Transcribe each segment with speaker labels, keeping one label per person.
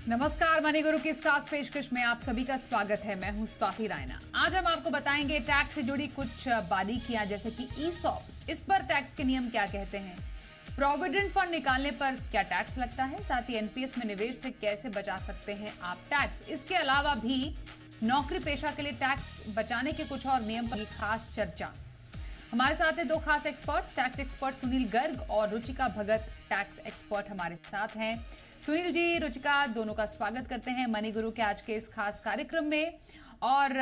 Speaker 1: नमस्कार, मनी गुरु की इस खास पेशकश में आप सभी का स्वागत है। मैं हूं स्वाति रायना। आज हम आपको बताएंगे टैक्स से जुड़ी कुछ बारीकियां, जैसे कि ईसॉप, इस पर टैक्स के नियम क्या कहते हैं, प्रोविडेंट फंड निकालने पर क्या टैक्स लगता है, साथ ही एनपीएस में निवेश से कैसे बचा सकते हैं आप टैक्स। इसके अलावा भी नौकरी पेशा के लिए टैक्स बचाने के कुछ और नियम पर खास चर्चा। हमारे साथ है दो खास experts, tax expert Sunil Garg और रुचिका भगत, टैक्स एक्सपर्ट हमारे साथ हैं। सुनील जी, रुचिका, दोनों का स्वागत करते हैं मनी गुरु के आज के इस खास कार्यक्रम में। और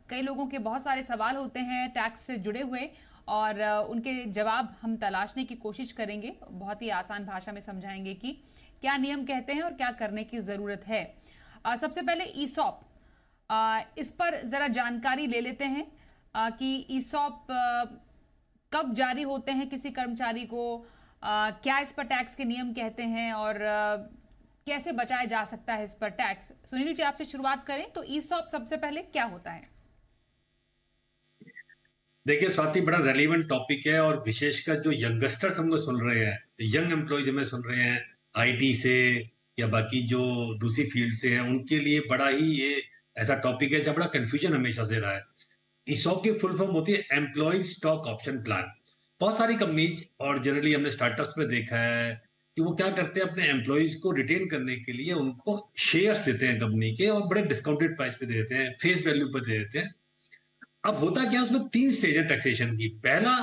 Speaker 1: कई लोगों के बहुत सारे सवाल होते हैं टैक्स से जुड़े हुए, और उनके जवाब हम तलाशने की कोशिश करेंगे। बहुत ही आसान भाषा में समझाएंगे कि क्या नियम कहते हैं और क्या करने की जरूरत है। सबसे पहले ईसॉप, इस पर जरा जानकारी ले लेते हैं कि ईसॉप कब जारी होते हैं किसी कर्मचारी को, क्या इस पर टैक्स के नियम कहते हैं और कैसे बचाया जा सकता है इस पर टैक्स। सुनील जी, आपसे शुरुआत करें तो ईसॉप सबसे पहले क्या होता है?
Speaker 2: देखिए स्वाति, बड़ा रेलिवेंट टॉपिक है और विशेषकर जो यंगस्टर्स हमको सुन रहे हैं, यंग एम्प्लॉयज हमें सुन रहे हैं आईटी से या बाकी जो दूसरी फील्ड से हैं, उनके लिए बड़ा ही ये ऐसा टॉपिक है जहाँ बड़ा कंफ्यूजन हमेशा से रहा है। ईसॉप की फुल फॉर्म होती है एम्प्लॉय स्टॉक ऑप्शन प्लान। बहुत सारी कंपनीज और जनरली हमने स्टार्टअप्स में देखा है कि वो क्या करते हैं, अपने एम्प्लॉयज को रिटेन करने के लिए उनको शेयर्स देते हैं कंपनी के, और बड़े डिस्काउंटेड प्राइस पे दे देते हैं, फेस वैल्यू पे दे देते हैं। अब होता क्या, उसमें तीन स्टेज है टैक्सेशन की। पहला,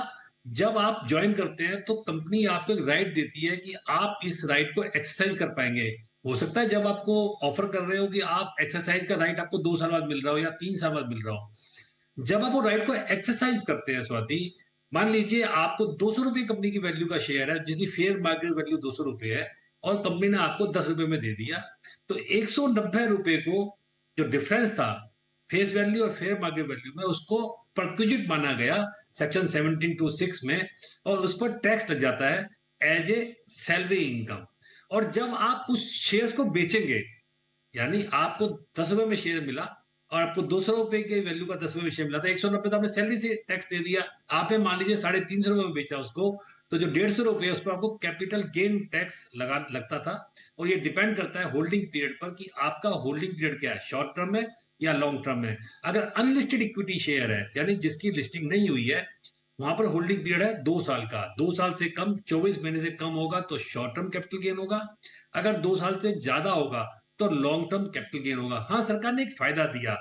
Speaker 2: जब आप ज्वाइन करते हैं तो कंपनी आपको एक राइट देती है कि आप इस राइट को एक्सरसाइज कर पाएंगे। हो सकता है जब आपको ऑफर कर रहे हो कि आप एक्सरसाइज का राइट आपको 2 साल बाद मिल रहा हो या 3 साल बाद मिल रहा हो। जब आप वो राइट को एक्सरसाइज करते हैं स्वाति, मान लीजिए आपको 200 रुपए कंपनी की वैल्यू का शेयर है जिसकी फेयर मार्केट वैल्यू 200 रुपए है, और कंपनी ने आपको 10 रुपए में दे दिया, तो 190 रुपए को जो डिफरेंस था फेस वैल्यू और फेयर मार्केट वैल्यू में, उसको परक्विजिट माना गया सेक्शन 17(2)(6) में, और उस पर टैक्स लग जाता है एज ए सैलरी इनकम। और जब आप उस शेयर्स को बेचेंगे, यानी आपको 10 रुपए में शेयर मिला और आपको 200 रुपए के वैल्यू का 10 रुपए में शेयर मिला था, 190 तो आपने सैलरी से टैक्स दे दिया। आपने मान लीजिए 350 रुपए में बेचा उसको, तो जो 150 रुपए उस पर आपको कैपिटल गेन टैक्स लगता था। और ये डिपेंड करता है होल्डिंग पीरियड पर कि आपका होल्डिंग पीरियड क्या है, शॉर्ट टर्म में या लॉन्ग टर्म में। अगर अनलिस्टेड इक्विटी शेयर है, यानी जिसकी लिस्टिंग नहीं हुई है, वहां पर होल्डिंग पीरियड है 2 साल का। 2 साल से कम, 24 महीने से कम होगा तो शॉर्ट टर्म कैपिटल गेन होगा। अगर 2 साल से ज्यादा होगा तो लॉन्ग टर्म कैपिटल गेन होगा। हाँ, सरकार ने एक फायदा दिया,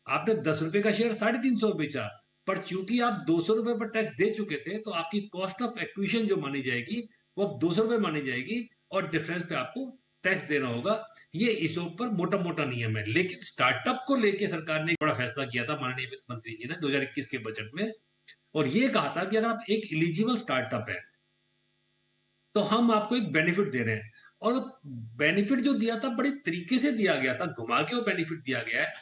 Speaker 2: आपने 10 रुपए का शेयर 350 बेचा, पर चूंकि आप 200 रुपए पर टैक्स दे चुके थे, तो आपकी कॉस्ट ऑफ एक्विजिशन जो मानी जाएगी वो अब 200 रुपए मानी जाएगी, और डिफरेंस पे आपको टैक्स देना होगा। ये इस ऊपर मोटा मोटा नियम है। लेकिन स्टार्टअप को लेके सरकार ने एक बड़ा फैसला किया था माननीय वित्त मंत्री जी ने 2021 के बजट में, और ये कहा था कि अगर आप एक एलिजिबल स्टार्टअप है तो हम आपको एक बेनिफिट दे रहे हैं। और बेनिफिट जो दिया था बड़ी तरीके से दिया गया था, घुमा के वो बेनिफिट दिया गया है।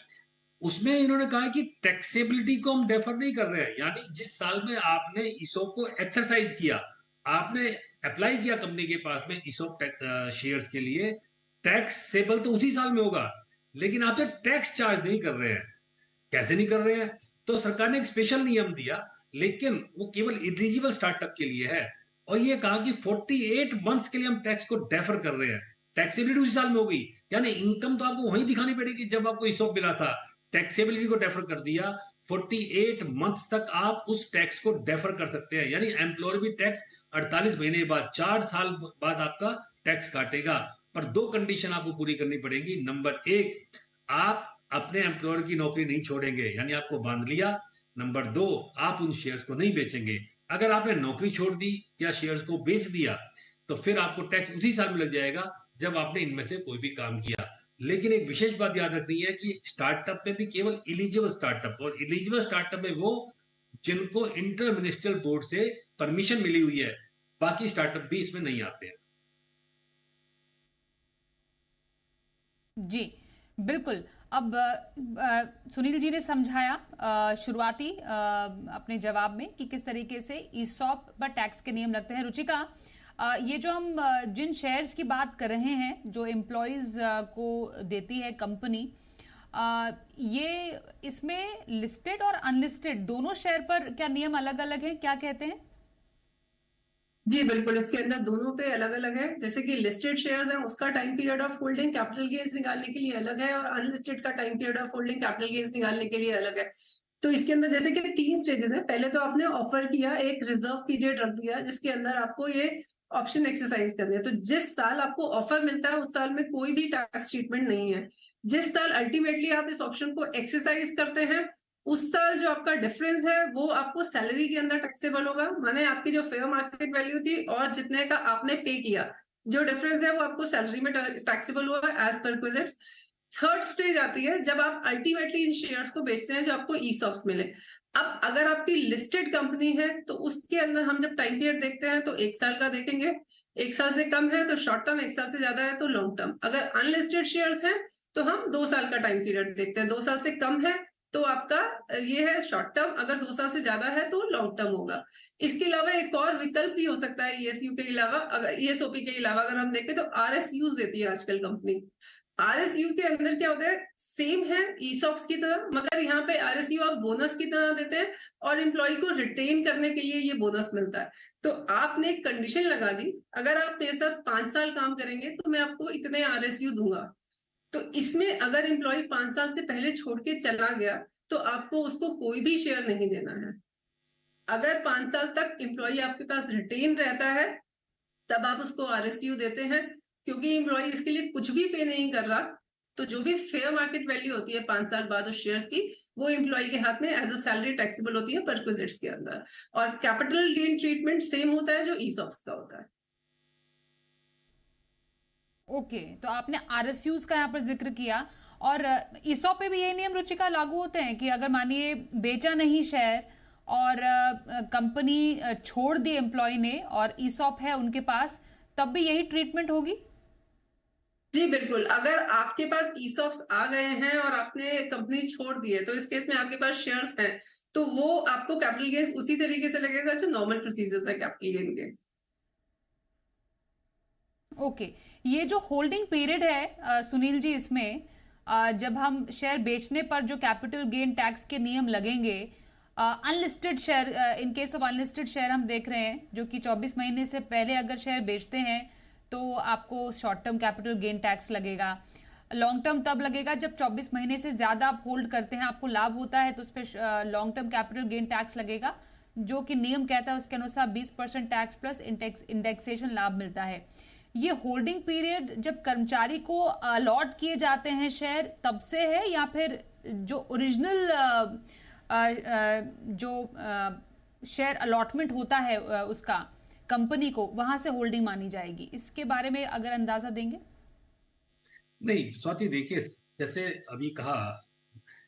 Speaker 2: उसमें इन्होंने कहा कि टैक्सेबिलिटी को हम डेफर नहीं कर रहे हैं, यानी जिस साल में आपने ईसॉप को एक्सरसाइज किया, आपने अप्लाई किया कंपनी के पास में ईसॉप शेयर्स के लिए, टैक्सेबल तो उसी साल में होगा, लेकिन आपसे टैक्स चार्ज नहीं कर रहे हैं। कैसे नहीं कर रहे हैं? तो सरकार ने एक स्पेशल नियम दिया, लेकिन वो केवल एलिजिबल स्टार्टअप के लिए है। और ये कहा कि 48 मंथ्स के लिए हम टैक्स को डेफर कर रहे हैं। टैक्सेबिलिटी उसी साल में होगी, यानी इनकम तो आपको वहीं दिखानी पड़ेगी जब आपको ईसॉप मिला था। टैक्सेबिलिटी को डेफर कर दिया, 48 मंथ्स तक आप उस टैक्स को डेफर कर सकते हैं। यानी एम्प्लॉयर भी टैक्स 48 महीने बाद, 4 साल बाद आपका टैक्स काटेगा। पर 2 कंडीशन आपको पूरी करनी पड़ेगी। नंबर 1, आप अपने एम्प्लॉयर की नौकरी नहीं छोड़ेंगे, यानी आपको बांध लिया। नंबर 2, आप उन शेयर्स को नहीं बेचेंगे। अगर आपने नौकरी छोड़ दी या शेयर्स को बेच दिया, तो फिर आपको टैक्स उसी साल में लग जाएगा जब आपने इनमें से कोई भी काम किया। लेकिन एक विशेष बात याद रखनी है कि स्टार्टअप में भी केवल एलिजिबल स्टार्टअप, और एलिजिबल स्टार्टअप में वो जिनको इंटर मिनिस्ट्रियल बोर्ड से परमिशन मिली हुई है, बाकी स्टार्टअप भी इसमें नहीं आते हैं।
Speaker 1: जी बिल्कुल। अब सुनील जी ने समझाया शुरुआती अपने जवाब में कि किस तरीके से ईसॉप पर टैक्स के नियम लगते हैं। रुचिका, ये जो हम जिन शेयर्स की बात कर रहे हैं जो एम्प्लॉयज को देती है कंपनी, ये इसमें लिस्टेड और अनलिस्टेड दोनों शेयर पर क्या नियम अलग अलग हैं, क्या कहते हैं?
Speaker 3: जी बिल्कुल, इसके अंदर दोनों पे अलग अलग है। जैसे कि लिस्टेड शेयर्स हैं, उसका time period of holding capital gains निकालने के लिए अलग है, और अनलिस्टेड का time period of holding capital gains निकालने के लिए अलग है। तो इसके अंदर जैसे कि 3 स्टेजेस है। पहले तो आपने ऑफर किया, एक रिजर्व पीरियड रख दिया जिसके अंदर आपको ये ऑप्शन एक्सरसाइज करनी है। तो जिस साल आपको ऑफर मिलता है उस साल में कोई भी टैक्स ट्रीटमेंट नहीं है। जिस साल अल्टीमेटली आप इस ऑप्शन को एक्सरसाइज करते हैं उस साल जो आपका डिफरेंस है वो आपको सैलरी के अंदर टैक्सेबल होगा। माने आपकी जो फेयर मार्केट वैल्यू थी और जितने का आपने पे किया, जो डिफरेंस है वो आपको सैलरी में टैक्सेबल हुआ एज पर क्विजिट्स। थर्ड स्टेज आती है जब आप अल्टीमेटली इन शेयर्स को बेचते हैं जो आपको ईसॉप्स मिले। अब अगर आपकी लिस्टेड कंपनी है तो उसके अंदर हम जब टाइम पीरियड देखते हैं तो 1 साल का देखेंगे। 1 साल से कम है तो शॉर्ट टर्म, 1 साल से ज्यादा है तो लॉन्ग टर्म। अगर अनलिस्टेड शेयर्स हैं तो हम 2 साल का टाइम पीरियड देखते हैं। 2 साल से कम है तो आपका ये है शॉर्ट टर्म, अगर 2 साल से ज्यादा है तो लॉन्ग टर्म होगा। इसके अलावा एक और विकल्प भी हो सकता है ईएसयू के अलावा, अगर ईएसओपी के अलावा अगर हम देखें तो आरएसयूज देती है आजकल कंपनी। आरएसयू के अंदर क्या होता है, सेम है ईसॉप्स की तरह, मगर यहाँ पे आरएसयू आप बोनस की तरह देते हैं और एम्प्लॉय को रिटेन करने के लिए ये बोनस मिलता है। तो आपने एक कंडीशन लगा दी, अगर आप मेरे साथ 5 साल काम करेंगे तो मैं आपको इतने आरएसयू दूंगा। तो इसमें अगर एम्प्लॉय 5 साल से पहले छोड़ के चला गया तो आपको उसको कोई भी शेयर नहीं देना है। अगर 5 साल तक एम्प्लॉय आपके पास रिटेन रहता है तब आप उसको आरएसयू देते हैं, क्योंकि एम्प्लॉय इसके लिए कुछ भी पे नहीं कर रहा। तो जो भी फेयर मार्केट वैल्यू होती है 5 साल बाद उस शेयर्स की, वो एम्प्लॉय के हाथ में एज अ सैलरी टैक्सेबल होती है परक्विजिट्स के अंदर। और कैपिटल गेन ट्रीटमेंट सेम होता है जो ईसॉप्स का होता है।
Speaker 1: ओके, तो आपने आरएसयूज का यहाँ पर जिक्र किया, और ईसॉप पे भी ये नियम रुचिका लागू होते हैं कि अगर मानिए बेचा नहीं शेयर और कंपनी छोड़ दी एम्प्लॉय ने और ईसॉप है उनके पास, तब भी यही ट्रीटमेंट होगी?
Speaker 3: जी बिल्कुल, अगर आपके पास ईसॉप्स आ गए हैं और आपने कंपनी छोड़ दी है तो इस केस में आपके पास शेयर्स हैं तो वो आपको कैपिटल गेन्स उसी तरीके से लगेगा जो नॉर्मल प्रोसीजर्स है कैपिटल गेन के।
Speaker 1: ओके, ये जो होल्डिंग पीरियड है सुनील जी, इसमें जब हम शेयर बेचने पर जो कैपिटल गेन टैक्स के नियम लगेंगे, unlisted share, in case of unlisted share हम देख रहे हैं जो कि 24 महीने से पहले अगर शेयर बेचते हैं तो आपको short term capital gain tax लगेगा। लॉन्ग टर्म तब लगेगा जब 24 महीने से ज्यादा आप होल्ड करते हैं, आपको लाभ होता है तो उस पर long term capital gain tax लगेगा, जो कि नियम कहता है उसके अनुसार 20% टैक्स प्लस इंडेक्सेशन लाभ मिलता है। ये होल्डिंग पीरियड जब कर्मचारी को अलॉट किए जाते हैं शेयर तब से है, या फिर जो ओरिजिनल जो शेयर अलॉटमेंट होता है उसका कंपनी को, वहां से होल्डिंग मानी जाएगी? इसके बारे में अगर अंदाजा देंगे।
Speaker 2: नहीं स्वाति, देखिए जैसे अभी कहा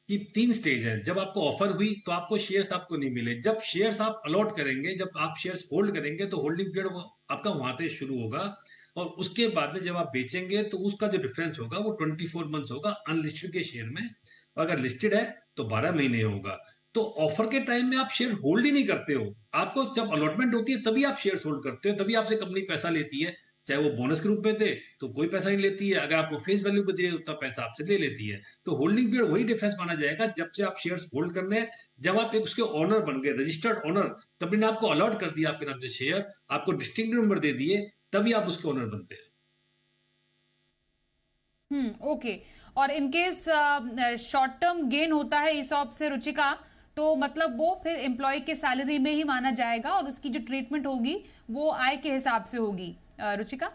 Speaker 2: कि 3 स्टेज है। जब आपको ऑफर हुई तो आपको शेयर्स आपको नहीं मिले। जब शेयर्स आप अलॉट करेंगे, जब आप शेयर्स होल्ड करेंगे तो होल्डिंग पीरियड आपका वहां से शुरू होगा, और उसके बाद में जब आप बेचेंगे तो उसका जो डिफरेंस होगा वो 24 मंथ्स होगा अनलिस्टेड के शेयर में, और अगर लिस्टेड है तो 12 महीने होगा। तो ऑफर के टाइम में आप शेयर होल्ड ही नहीं करते हो, आपको जब अलॉटमेंट होती है तभी आप शेयर होल्ड करते हो, तभी आपसे कंपनी पैसा लेती है। चाहे वो बोनस के रूप में दे तो कोई पैसा नहीं लेती है, अगर आपको फेस वैल्यू पे दे उतना पैसा आपसे ले लेती है। तो होल्डिंग पीरियड वही डिफरेंस माना जाएगा जब से आप शेयर्स होल्ड करने हैं। जब आप एक उसके ओनर बन गए, रजिस्टर्ड ओनर, तभी ने आपको अलॉट कर दिया आपके नाम से शेयर, आपको डिस्टिंक्ट नंबर दे दिए, तभी आप उसके ओनर बनते हैं।
Speaker 1: ओके। और इनकेस शॉर्ट टर्म गेन होता है ईसॉप से रुचिका, तो मतलब वो फिर एम्प्लॉय के सैलरी में ही माना जाएगा और उसकी जो ट्रीटमेंट होगी वो आय के हिसाब से होगी, रुचिका?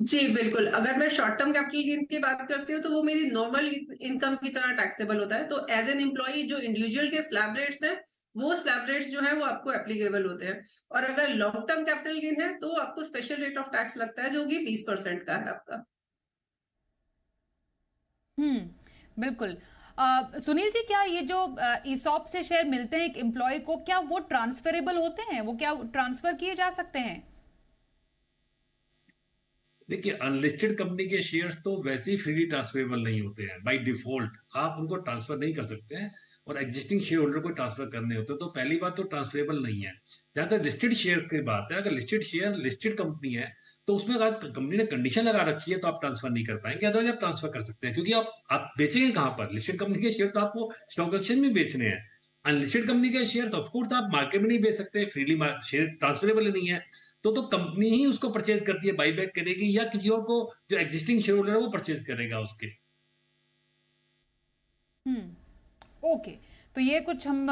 Speaker 3: जी बिल्कुल, अगर मैं शॉर्ट टर्म कैपिटल गेन की बात करती हूँ तो वो मेरी नॉर्मल इनकम की तरह टैक्सेबल होता है। तो एज एन एम्प्लॉय जो इंडिविजुअल के स्लैब रेट्स हैं वो स्लैब रेट्स जो है वो आपको एप्लीकेबल होते हैं। और अगर लॉन्ग टर्म कैपिटल गेन है तो आपको स्पेशल रेट ऑफ टैक्स लगता है जो कि 20% का है आपका।
Speaker 1: बिल्कुल। सुनील जी, क्या ये जो ईसॉप से शेयर मिलते हैं एक एम्प्लॉय को, क्या वो ट्रांसफरेबल होते हैं? वो क्या ट्रांसफर किए जा सकते हैं?
Speaker 2: देखिए, अनलिस्टेड कंपनी के शेयर्स तो वैसे ही फ्रीली ट्रांसफरेबल नहीं होते हैं बाय डिफॉल्ट, आप उनको ट्रांसफर नहीं कर सकते हैं, और एग्जिस्टिंग शेयर होल्डर को ट्रांसफर करने होते हैं। तो पहली बात तो ट्रांसफरेबल नहीं है। जहां तक लिस्टेड शेयर की बात है, अगर लिस्टेड शेयर लिस्टेड कंपनी है तो उसमें अगर कंपनी ने कंडीशन लगा रखी है तो आप ट्रांसफर नहीं कर पाएंगे, अदरवाइज आप ट्रांसफर कर सकते हैं, क्योंकि आप बेचेंगे कहां पर? लिस्टेड कंपनी के शेयर तो आपको स्टॉक एक्सचेंज में बेचने हैं। अनलिस्टेड कंपनी के शेयर ऑफकोर्स आप मार्केट में नहीं बेच सकते, फ्रीली शेयर ट्रांसफरेबल नहीं है। तो कंपनी ही उसको परचेज करती है, बाईबैक करेगी या किसी और को जो एग्जिस्टिंग शेयर होल्डर है वो परचेज करेगा उसके।
Speaker 1: ओके, तो ये कुछ हम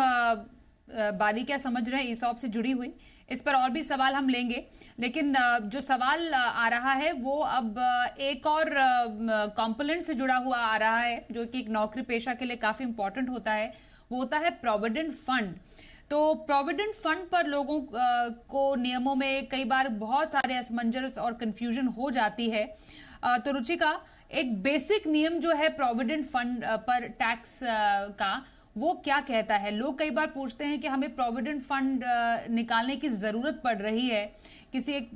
Speaker 1: बारीकियां समझ रहे हैं ईसॉप से जुड़ी हुई। इस पर और भी सवाल हम लेंगे, लेकिन जो सवाल आ रहा है वो अब एक और कंपोनेंट से जुड़ा हुआ आ रहा है, जो कि एक नौकरी पेशा के लिए काफी इंपॉर्टेंट होता है। वो होता है प्रोविडेंट फंड। तो प्रोविडेंट फंड पर लोगों को नियमों में कई बार बहुत सारे असमंजस और कंफ्यूजन हो जाती है। तो रुचिका, एक बेसिक नियम जो है प्रोविडेंट फंड पर टैक्स का, वो क्या कहता है? लोग कई बार पूछते हैं कि हमें प्रोविडेंट फंड निकालने की जरूरत पड़ रही है किसी एक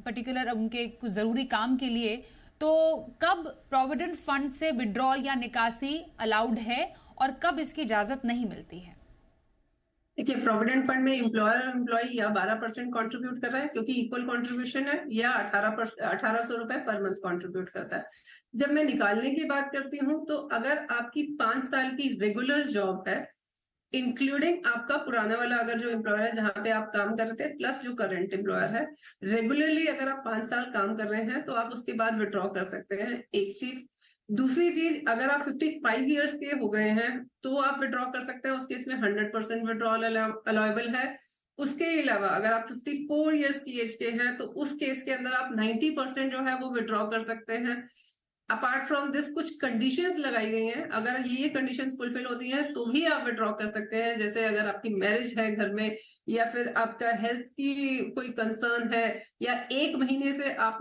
Speaker 1: पर्टिकुलर उनके कुछ जरूरी काम के लिए, तो कब प्रोविडेंट फंड से विड्रॉल या निकासी अलाउड है और कब इसकी इजाजत नहीं मिलती है?
Speaker 3: देखिए, प्रोविडेंट फंड में एम्प्लॉयर और एम्प्लॉय या 12% कॉन्ट्रीब्यूट कर रहा है, क्योंकि इक्वल कॉन्ट्रीब्यूशन है, या 1800 रुपए पर मंथ कॉन्ट्रीब्यूट करता है। जब मैं निकालने की बात करती हूँ, तो अगर आपकी 5 साल की रेगुलर जॉब है, इंक्लूडिंग आपका पुराना वाला अगर जो एम्प्लॉयर है जहां पे आप काम कर रहे थे, प्लस जो करंट एम्प्लॉयर है, रेगुलरली अगर आप 5 साल काम कर रहे हैं तो आप उसके बाद विड्रॉ कर सकते हैं। एक चीज। दूसरी चीज, अगर आप 55 ईयर्स के हो गए हैं तो आप विड्रॉ कर सकते हैं, उस केस में 100% विड्रॉल अलाउेबल है। उसके अलावा अगर आप 54 ईयर्स की एज के हैं तो उस केस के अंदर आप 90% जो है वो विड्रॉ कर सकते हैं। अपार्ट फ्रॉम दिस कुछ कंडीशंस लगाई गई हैं, अगर ये कंडीशंस फुलफिल होती हैं तो भी आप विड्रॉ कर सकते हैं। जैसे अगर आपकी मैरिज है घर में, या फिर आपका हेल्थ की कोई कंसर्न है, या 1 महीने से आप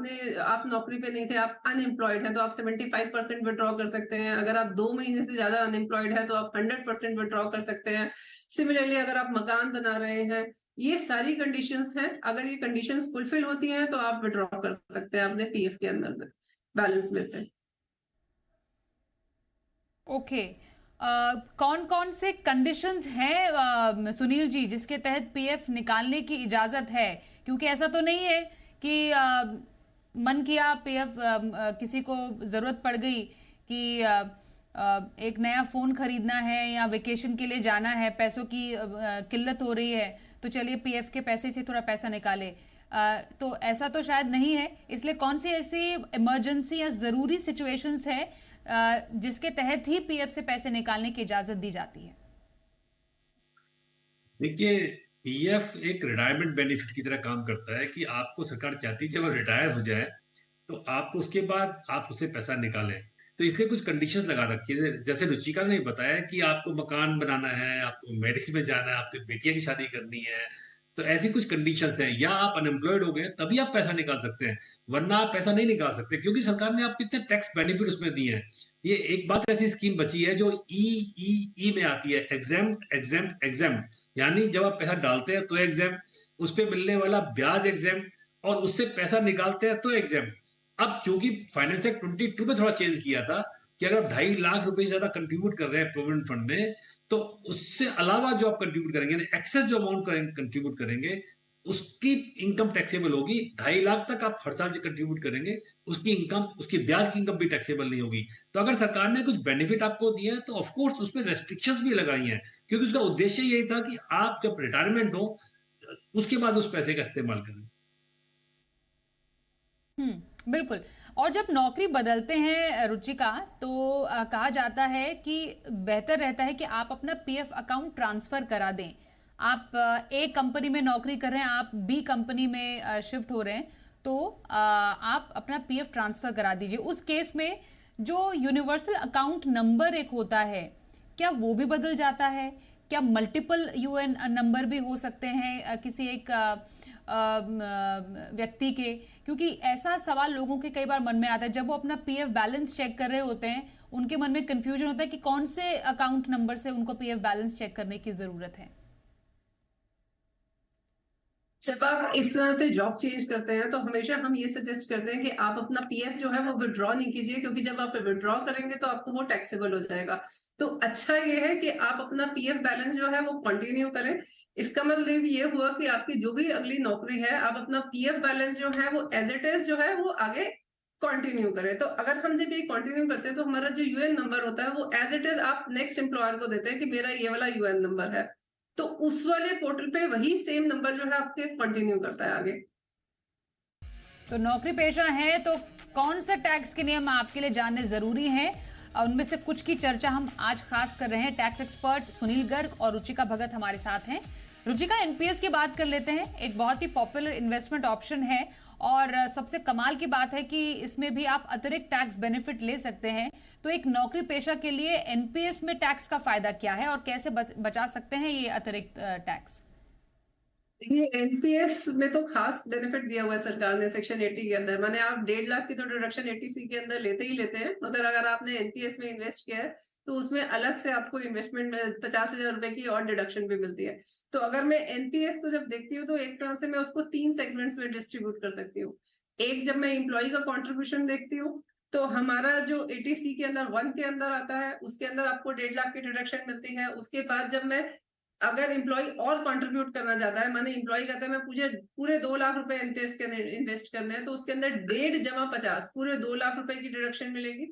Speaker 3: नौकरी पे नहीं थे, आप अनएम्प्लॉयड हैं, तो आप 75% विड्रॉ कर सकते हैं। अगर आप 2 महीने से ज्यादा अनएम्प्लॉयड है तो आप 100% विड्रॉ कर सकते हैं। सिमिलरली अगर आप मकान बना रहे हैं, ये सारी कंडीशंस हैं। अगर ये कंडीशंस फुलफिल होती हैं तो आप विड्रॉ कर सकते हैं अपने पीएफ के अंदर से, बैलेंस में से।
Speaker 1: ओके, कौन कौन से कंडीशंस हैं सुनील जी जिसके तहत पीएफ निकालने की इजाजत है? क्योंकि ऐसा तो नहीं है कि मन किया पीएफ, किसी को जरूरत पड़ गई कि एक नया फोन खरीदना है या वेकेशन के लिए जाना है, पैसों की किल्लत हो रही है, तो चलिए पीएफ के पैसे से थोड़ा पैसा निकाले। तो ऐसा तो शायद नहीं है। इसलिए कौन सी ऐसी इमरजेंसी या जरूरी सिचुएशंस है जिसके तहत ही पीएफ से पैसे निकालने की इजाजत दी जाती है?
Speaker 2: देखिए, पीएफ एक रिटायरमेंट बेनिफिट की तरह काम करता है कि आपको सरकार चाहती है जब रिटायर हो जाए तो आपको उसके बाद आप उससे पैसा निकालें। तो इसलिए कुछ कंडीशंस लगा रखी है, जैसे रुचिका ने बताया कि आपको मकान बनाना है, आपको मैरिज में जाना है, आपकी बेटिया की शादी करनी है, तो ऐसी कुछ कंडीशंस हैं, या आप अनएम्प्लॉयड हो गए तभी आप पैसा निकाल सकते हैं, वरना आप पैसा नहीं निकाल सकते, क्योंकि सरकार ने आपको इतने टैक्स बेनिफिट उसमें दिए हैं। ये एक बात ऐसी स्कीम बची है जो ई में आती है, एग्जेम्प्ट एग्जेम्प्ट एग्जेम्प्ट, यानी जब आप पैसा डालते हैं तो एग्जेम्प्ट, उस पर मिलने वाला ब्याज एग्जेम्प्ट, और उससे पैसा निकालते हैं तो एग्जेम्प्ट। अब चूंकि फाइनेंस एक्ट 22 में थोड़ा चेंज किया था कि अगर 2.5 लाख रुपए से ज्यादा कंट्रीब्यूट कर रहे हैं प्रोविडेंट फंड में, तो उससे अलावा जो आप कंट्रीब्यूट करेंगे, एक्सेस जो अमाउंट कंट्रीब्यूट करेंगे, उसकी इनकम टैक्सेबल होगी। 2.5 लाख तक आप हर साल जो कंट्रीब्यूट करेंगे, उसकी इनकम, उसकी ब्याज की इनकम भी टैक्सेबल नहीं होगी। तो अगर सरकार ने कुछ बेनिफिट आपको दिए हैं तो ऑफकोर्स उसमें रेस्ट्रिक्शंस भी लगाई हैं, क्योंकि उसका उद्देश्य यही था कि आप जब रिटायरमेंट हो उसके बाद उस पैसे का इस्तेमाल करें।
Speaker 1: बिल्कुल। और जब नौकरी बदलते हैं रुचिका, तो कहा जाता है कि बेहतर रहता है कि आप अपना पीएफ अकाउंट ट्रांसफर करा दें। आप ए कंपनी में नौकरी कर रहे हैं, आप बी कंपनी में शिफ्ट हो रहे हैं, तो आप अपना पीएफ ट्रांसफर करा दीजिए। उस केस में जो यूनिवर्सल अकाउंट नंबर एक होता है, क्या वो भी बदल जाता है? क्या मल्टीपल यूएन नंबर भी हो सकते हैं किसी एक व्यक्ति के? क्योंकि ऐसा सवाल लोगों के कई बार मन में आता है जब वो अपना पीएफ बैलेंस चेक कर रहे होते हैं, उनके मन में कंफ्यूजन होता है कि कौन से अकाउंट नंबर से उनको पीएफ बैलेंस चेक करने की जरूरत है।
Speaker 3: जब आप इस तरह से जॉब चेंज करते हैं तो हमेशा हम ये सजेस्ट करते हैं कि आप अपना पीएफ जो है वो विड्रॉ नहीं कीजिए, क्योंकि जब आप विड्रॉ करेंगे तो आपको वो टैक्सेबल हो जाएगा। तो अच्छा ये है कि आप अपना पीएफ बैलेंस जो है वो कंटिन्यू करें। इसका मतलब ये हुआ कि आपकी जो भी अगली नौकरी है, आप अपना पीएफ बैलेंस जो है वो एज इट इज जो है वो आगे कंटिन्यू करें। तो अगर हम जब ये कंटिन्यू करते हैं तो हमारा जो यूएन नंबर होता है वो एज इट इज आप नेक्स्ट एम्प्लॉयर को देते हैं कि मेरा ये वाला यूएन नंबर है, तो उस वाले पोर्टल पे वही सेम नंबर जो है आपके कंटिन्यू करता है आगे।
Speaker 1: तो नौकरी पेशा है तो कौन से टैक्स के नियम आपके लिए जानने जरूरी हैं, और उनमें से कुछ की चर्चा हम आज खास कर रहे हैं। टैक्स एक्सपर्ट सुनील गर्ग और रुचिका भगत हमारे साथ हैं। रुचिका, एनपीएस की बात कर लेते हैं। एक बहुत ही पॉपुलर इन्वेस्टमेंट ऑप्शन है और सबसे कमाल की बात है कि इसमें भी आप अतिरिक्त टैक्स बेनिफिट ले सकते हैं। तो एक नौकरी पेशा के लिए एनपीएस में टैक्स का फायदा क्या है और कैसे बचा सकते हैं ये अतिरिक्त टैक्स?
Speaker 3: ये एनपीएस में तो खास बेनिफिट दिया हुआ है सरकार ने सेक्शन 80 के अंदर। माने आप 1.5 लाख की तो डिडक्शन 80C के अंदर लेते ही लेते हैं, मगर अगर आपने एनपीएस में इन्वेस्ट किया है तो उसमें अलग से आपको इन्वेस्टमेंट में 50,000 रुपए की और डिडक्शन भी मिलती है। तो अगर मैं एनपीएस को जब देखती हूँ तो एक तरह से मैं उसको 3 सेगमेंट्स में डिस्ट्रीब्यूट कर सकती हूँ। एक, जब मैं एम्प्लॉय का कॉन्ट्रीब्यूशन देखती हूँ तो हमारा जो 80C के अंदर 1 के अंदर आता है, उसके अंदर आपको 1.5 लाख की डिडक्शन मिलती है। उसके बाद जब मैं अगर एम्प्लॉय और कंट्रीब्यूट करना चाहता है, माने एम्प्लॉय कहता है मैं पूरे 2 लाख रुपए एनपीएस के अंदर इन्वेस्ट करने हैं, तो उसके अंदर 1.5 जमा 50 पूरे 2 लाख रुपए की डिडक्शन मिलेगी।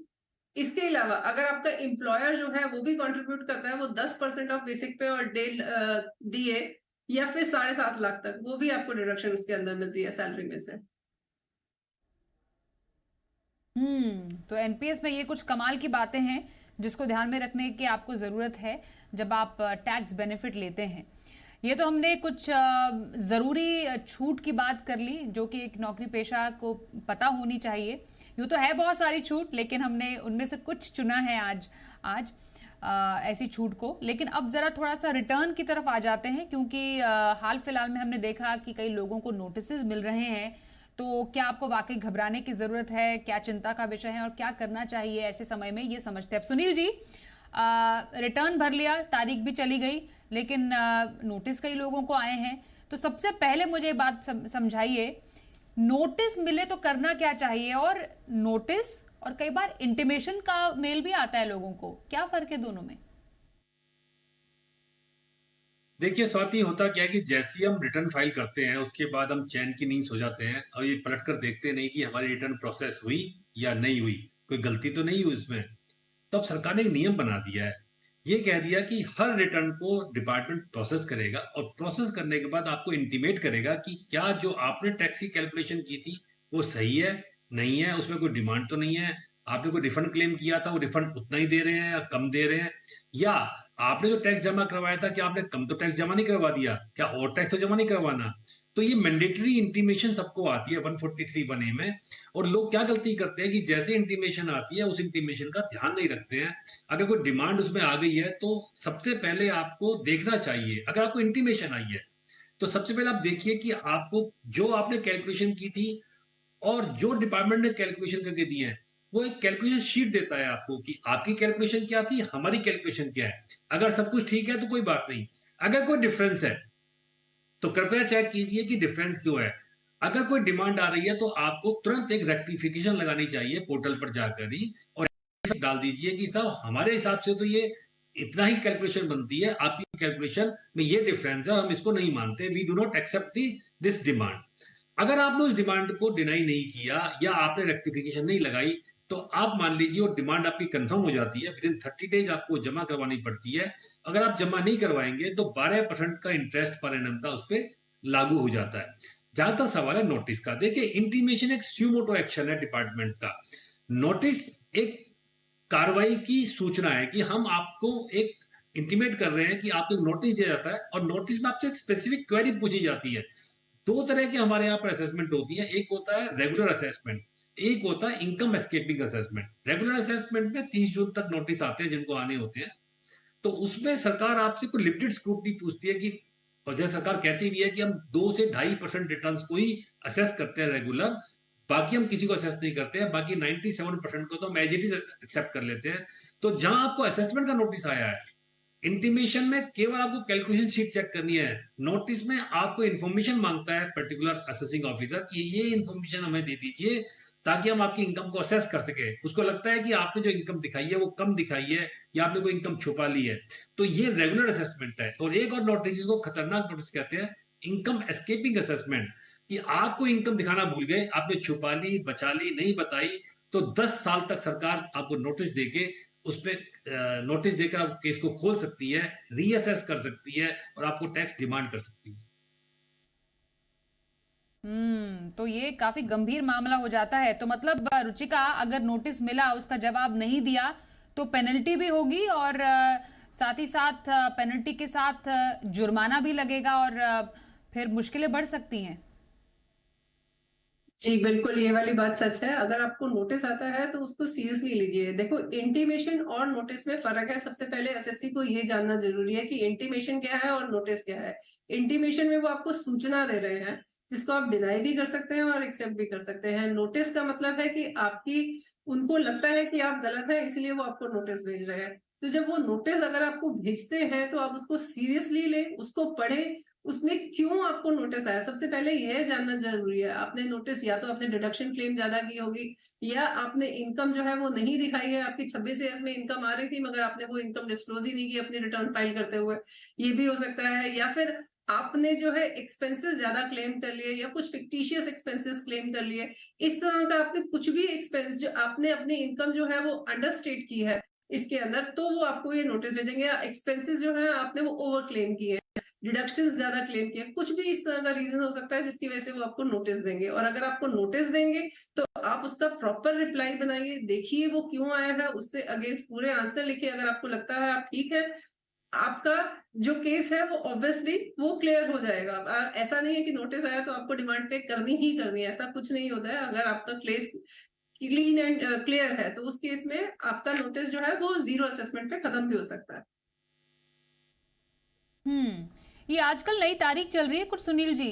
Speaker 3: इसके अलावा अगर आपका एम्प्लॉयर जो है वो भी कंट्रीब्यूट करता है, वो 10% ऑफ बेसिक पे और 1.5 डीए या फिर 7.5 लाख तक, वो भी आपको डिडक्शन उसके अंदर मिलती है सैलरी में से।
Speaker 1: तो एनपीएस में ये कुछ कमाल की बातें हैं जिसको ध्यान में रखने की आपको जरूरत है जब आप टैक्स बेनिफिट लेते हैं। ये तो हमने कुछ जरूरी छूट की बात कर ली जो कि एक नौकरी पेशा को पता होनी चाहिए। यूँ तो है बहुत सारी छूट, लेकिन हमने उनमें से कुछ चुना है आज ऐसी छूट को। लेकिन अब जरा थोड़ा सा रिटर्न की तरफ आ जाते हैं, क्योंकि हाल फिलहाल में हमने देखा कि कई लोगों को नोटिसेस मिल रहे हैं। तो क्या आपको वाकई घबराने की जरूरत है, क्या चिंता का विषय है और क्या करना चाहिए ऐसे समय में, ये समझते हैं। सुनील जी, रिटर्न भर लिया, तारीख भी चली गई, लेकिन नोटिस कई लोगों को आए हैं। तो सबसे पहले मुझे बात समझाइए, नोटिस मिले तो करना क्या चाहिए, और नोटिस और कई बार इंटीमेशन का मेल भी आता है लोगों को, क्या फर्क है दोनों में?
Speaker 2: देखिए स्वाति, होता क्या है कि जैसे ही हम रिटर्न फाइल करते हैं उसके बाद हम चैन की नींद सो जाते हैं और ये पलट कर देखते नहीं कि हमारी रिटर्न प्रोसेस हुई या नहीं हुई, कोई गलती तो नहीं हुई उसमें। तब सरकार ने एक नियम बना दिया है। ये कह दिया कि हर रिटर्न को डिपार्टमेंट प्रोसेस करेगा और प्रोसेस करने के बाद आपको इंटीमेट करेगा कि क्या जो आपने टैक्स की कैलकुलेशन की थी वो सही है, नहीं है, उसमें कोई डिमांड तो नहीं है, आपने कोई रिफंड क्लेम किया था वो रिफंड उतना ही दे रहे हैं या कम दे रहे हैं, या आपने जो टैक्स जमा करवाया था क्या आपने कम तो टैक्स जमा नहीं करवा दिया, क्या और टैक्स तो जमा नहीं करवाना। तो ये मैंडेटरी इंटीमेशन सबको आती है 143(1)(a) में। और लोग क्या गलती करते हैं कि जैसे इंटीमेशन आती है उस इंटीमेशन का ध्यान नहीं रखते हैं। अगर कोई डिमांड उसमें आ गई है तो सबसे पहले आपको देखना चाहिए, अगर आपको इंटीमेशन आई है तो सबसे पहले आप देखिए कि आपको जो आपने कैलकुलेशन की थी और जो डिपार्टमेंट ने कैलकुलेशन करके दी है वो एक कैलकुलेशन शीट देता है आपको कि आपकी कैलकुलेशन क्या थी, हमारी कैलकुलेशन क्या है। अगर सब कुछ ठीक है तो कोई बात नहीं, अगर कोई डिफरेंस है तो कृपया चेक कीजिए कि डिफरेंस क्यों है। अगर कोई डिमांड आ रही है तो आपको तुरंत एक रेक्टिफिकेशन लगानी चाहिए पोर्टल पर जाकर ही, और डाल दीजिए कि साहब हमारे हिसाब से तो ये इतना ही कैलकुलेशन बनती है, आपकी कैलकुलेशन में ये डिफरेंस है, हम इसको नहीं मानते, we do not accept this demand. अगर आपने उस डिमांड को डिनाई नहीं किया या आपने रेक्टिफिकेशन नहीं लगाई तो आप मान लीजिए और डिमांड आपकी कंफर्म हो जाती है, विद इन 30 डेज आपको जमा करवानी पड़ती है। अगर आप जमा नहीं करवाएंगे तो 12% का इंटरेस्ट पर एनम का उस पर लागू हो जाता है। जहां तक सवाल है नोटिस का, देखिए इंटीमेशन एक स्यूमोटो एक्शन है डिपार्टमेंट का। नोटिस एक कार्रवाई की सूचना है कि हम आपको एक इंटीमेट कर रहे हैं कि आपको एक नोटिस दिया जाता है और नोटिस में आपसे एक स्पेसिफिक क्वेरी पूछी जाती है। दो तरह के हमारे यहाँ पर असेसमेंट होती है, एक होता है रेगुलर असेसमेंट, एक होता है income escaping assessment. Regular assessment में 30 जून तक नोटिस आते हैं जिनको आने होते हैं, तो उसमें सरकार आपसे कोई लिमिटेड स्क्रूटनी पूछती है कि, और जैसे सरकार कहती भी है कि हम 2 से 2.5% रिटर्न को ही असेस करते हैं रेगुलर, बाकी हम किसी को असेस नहीं करते हैं, बाकी 97% को तो हम एज इट इज एक्सेप्ट कर लेते हैं। तो जहां आपको असेसमेंट का नोटिस आया है, इंटीमेशन में केवल आपको कैलकुलेशन शीट चेक करनी है, नोटिस में आपको इंफॉर्मेशन मांगता है पर्टिकुलर असेसिंग ऑफिसर कि ये इंफॉर्मेशन हमें दे दीजिए ताकि हम आपकी इनकम को असेस कर सके। उसको लगता है कि आपने जो इनकम दिखाई है वो कम दिखाई है या आपने कोई इनकम छुपा ली है, तो ये रेगुलर असेसमेंट है। और एक और नोटिस जिसको खतरनाक नोटिस कहते हैं, इनकम एस्केपिंग असेसमेंट, कि आपको इनकम दिखाना भूल गए, आपने छुपा ली, बचा ली, नहीं बताई, तो 10 साल तक सरकार आपको नोटिस देके उस पर नोटिस देकर आप केस को खोल सकती है, रीअसेस कर सकती है और आपको टैक्स डिमांड कर सकती है।
Speaker 1: तो ये काफी गंभीर मामला हो जाता है। तो मतलब रुचिका, अगर नोटिस मिला, उसका जवाब नहीं दिया तो पेनल्टी भी होगी, और साथ ही साथ पेनल्टी के साथ जुर्माना भी लगेगा, और फिर मुश्किलें बढ़ सकती हैं।
Speaker 3: जी बिल्कुल, ये वाली बात सच है। अगर आपको नोटिस आता है तो उसको सीरियसली लीजिए। देखो, इंटीमेशन और नोटिस में फर्क है। सबसे पहले एसएससी को ये जानना जरूरी है कि इंटीमेशन क्या है और नोटिस क्या है। इंटीमेशन में वो आपको सूचना दे रहे हैं, जिसको आप डिनाई भी कर सकते हैं और एक्सेप्ट भी कर सकते हैं। नोटिस का मतलब है कि आपकी उनको लगता है कि आप गलत है, इसलिए वो आपको नोटिस भेज रहे हैं। तो जब वो नोटिस अगर आपको भेजते हैं तो आप उसको सीरियसली लें, उसको पढ़ें, उसमें क्यों आपको नोटिस आया। सबसे पहले यह जानना जरूरी है। आपने नोटिस, या तो आपने डिडक्शन क्लेम ज्यादा की होगी, या आपने इनकम जो है वो नहीं दिखाई है। आपकी 26 ईयर्स में इनकम आ रही थी, मगर आपने वो इनकम डिस्क्लोज ही नहीं की अपनी रिटर्न फाइल करते हुए, ये भी हो सकता है। या फिर आपने जो है एक्सपेंसेस ज्यादा क्लेम कर लिए, या कुछ फिक्टिशियस एक्सपेंसेस क्लेम कर लिए। इस तरह का आपने कुछ भी एक्सपेंस जो आपने अपनी इनकम जो है वो अंडरस्टेट की है इसके अंदर, तो वो आपको ये नोटिस भेजेंगे। या एक्सपेंसेस जो है आपने वो ओवर क्लेम किए, डिडक्शन ज्यादा क्लेम किए, कुछ भी इस तरह का रीजन हो सकता है जिसकी वजह से वो आपको नोटिस देंगे। और अगर आपको नोटिस देंगे तो आप उसका प्रॉपर रिप्लाई बनाइए, देखिए वो क्यों आया है, उससे अगेंस्ट पूरे आंसर लिखिए। अगर आपको लगता है आप ठीक है, आपका जो केस है वो ऑब्वियसली वो क्लियर हो जाएगा। ऐसा नहीं है कि नोटिस आया तो आपको डिमांड पे करनी ही करनी है, ऐसा कुछ नहीं होता है। अगर आपका केस क्लीन एंड क्लियर है तो उस केस में आपका नोटिस जो है वो जीरो असेसमेंट पे खत्म भी हो सकता है।
Speaker 1: ये आजकल नई तारीख चल रही है कुछ, सुनील जी,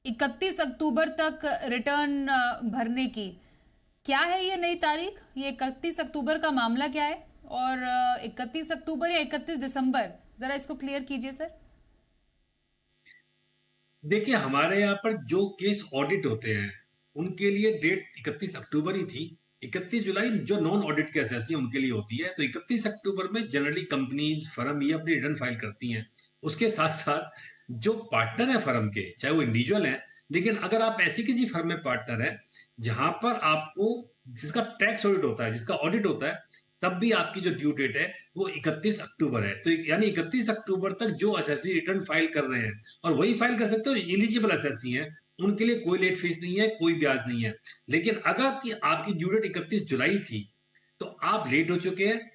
Speaker 1: 31 अक्टूबर तक रिटर्न भरने की। क्या है ये नई तारीख? ये 31 अक्टूबर का मामला क्या है? और 31 अक्टूबर या 31 दिसंबर, जरा इसको क्लियर कीजिए सर।
Speaker 2: देखिए, हमारे यहाँ पर जो केस ऑडिट होते हैं उनके लिए डेट 31 अक्टूबर ही थी। 31 जुलाई जो नॉन ऑडिट केस हैं उनके लिए होती है। तो 31 अक्टूबर में जनरली कंपनीज, फर्म ये अपनी रिटर्न फाइल करती हैं। उसके साथ साथ जो पार्टनर है फर्म के, चाहे वो इंडिविजुअल है, लेकिन अगर आप ऐसी किसी फर्म में पार्टनर है जहां पर आपको, जिसका टैक्स ऑडिट होता है, जिसका ऑडिट होता है, तब भी आपकी जो ड्यू डेट है वो 31 अक्टूबर है। तो यानी 31 अक्टूबर तक जो असेसी रिटर्न फाइल कर रहे हैं, और वही फाइल कर सकते हो एलिजिबल असेसी हैं, उनके लिए कोई लेट फीस नहीं है, कोई ब्याज नहीं है। लेकिन अगर कि आपकी ड्यू डेट 31 जुलाई थी तो आप लेट हो चुके हैं,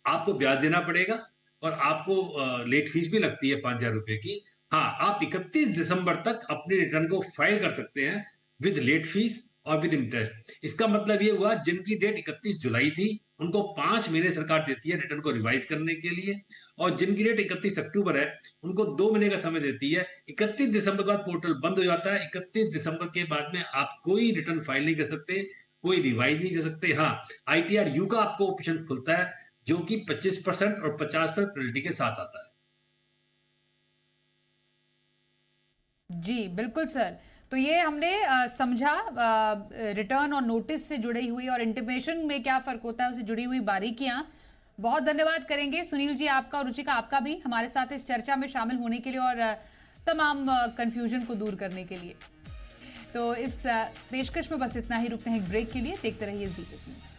Speaker 2: आपको ब्याज देना पड़ेगा, और आपको लेट फीस भी लगती है 5,000 रुपए की। हाँ, आप 31 दिसंबर तक अपनी रिटर्न को फाइल कर सकते हैं विद लेट फीस और विद इंटरेस्ट। इसका मतलब ये हुआ, जिनकी डेट 31 जुलाई थी उनको 5 महीने सरकार देती है रिटर्न को रिवाइज करने के लिए, और जिनकी डेट 31 अक्टूबर है उनको 2 महीने का समय देती है। 31 दिसंबर के बाद पोर्टल बंद हो जाता है। 31 दिसंबर के बाद में आप कोई रिटर्न फाइल नहीं कर सकते, कोई रिवाइज नहीं कर सकते। हाँ, आईटीआर यू का आपको ऑप्शन खुलता है, जो कि 25% और 50% पेनल्टी के साथ आता है।
Speaker 1: जी बिल्कुल सर। तो ये हमने समझा रिटर्न और नोटिस से जुड़ी हुई और इंटीमेशन में क्या फर्क होता है, उससे जुड़ी हुई बारीकियां। बहुत धन्यवाद करेंगे सुनील जी आपका और रुचिका आपका भी हमारे साथ इस चर्चा में शामिल होने के लिए, और तमाम कंफ्यूजन को दूर करने के लिए। तो इस पेशकश में बस इतना ही। रुकते हैं एक ब्रेक के लिए, देखते रहिए जी बिजनेस।